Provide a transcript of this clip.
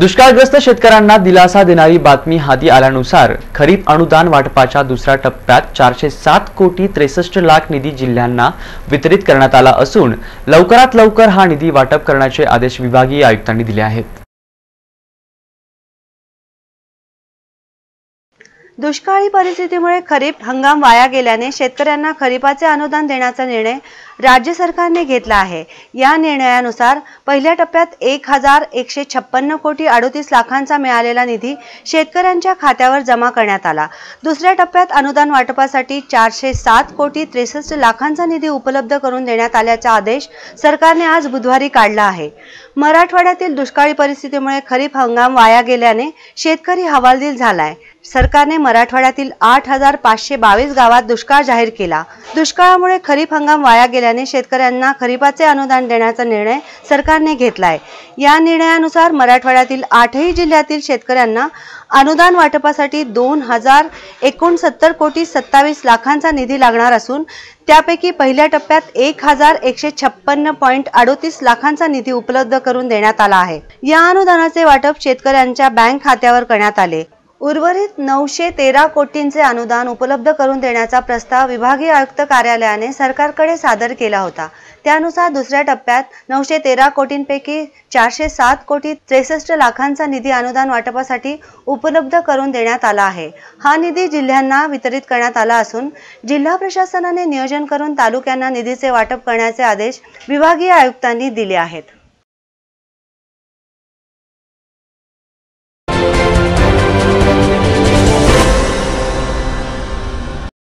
दुष्काळग्रस्त शेतकऱ्यांना दिलासा देणारी बातमी हाती आल्यानुसार खरीप अनुदान वाटपाच्या दुसऱ्या टप्प्यात 407 कोटी 63 लाख निधी जिल्ह्यांना वितरित करण्यात आला असून लवकरात लवकर हा निधी वाटप करण्याचे आदेश विभागीय आयुक्तांनी दिले आहेत। दुष्काळी परिस्थितीमुळे खरीप हंगाम वाया गेल्याने शेतकऱ्यांना खरीपाचे अनुदान देण्याचा निर्णय राज्य सरकारने घेतला आहे। या निर्णयानुसार पहिल्या टप्प्यात 1156 कोटी 38 लाखांचा मिळालेला निधी शेतकऱ्यांच्या खात्यावर जमा करण्यात आला। दुसऱ्या टप्प्यात अनुदान वाटपासाठी 407 कोटी 63 लाखांचा निधी उपलब्ध करून देण्यात आल्याचा आदेश सरकारने आज बुधवारी काढला आहे। मराठवाड्यातील दुष्काळी परिस्थितीमुळे खरीप हंगाम वाया गेल्याने शेतकरी हवालदिल झालाय। सरकारने मराठवाड्यातील 8522 गावात दुष्काळ जाहीर केला। दुष्काळामुळे खरीप हंगाम वाया गेल्याने शेतकऱ्यांना खरीपाचे अनुदान देण्याचा निर्णय सरकारने घेतलाय। या निर्णयानुसार मराठवाड्यातील 8ही जिल्ह्यातील शेतकऱ्यांना अनुदान वाटपासाठी 2069 कोटी 27 लाखांचा निधी लागणार असून त्यापैकी पहिल्या टप्प्यात 1156.38 लाखांचा निधी उपलब्ध करून देण्यात आला आहे। या अनुदानाचे वाटप शेतकऱ्यांच्या बँक खात्यावर करण्यात आले। उर्वरित 913 कोटींचे अनुदान उपलब्ध करून देण्याचा प्रस्ताव विभागीय आयुक्त कार्यालयाने सरकारकडे सादर केला होता। त्यानुसार दुसऱ्या टप्प्यात 913 कोटींपैकी 407 कोटी 63 लाखांचा निधी अनुदान वाटपासाठी उपलब्ध करून देण्यात आला आहे। हा निधी जिल्ह्यांना वितरित करण्यात आला असून जिल्हा प्रशासनाने नियोजन करून तालुक्यांना निधीचे वाटप करण्याचे आदेश विभागीय आयुक्तांनी दिले आहेत।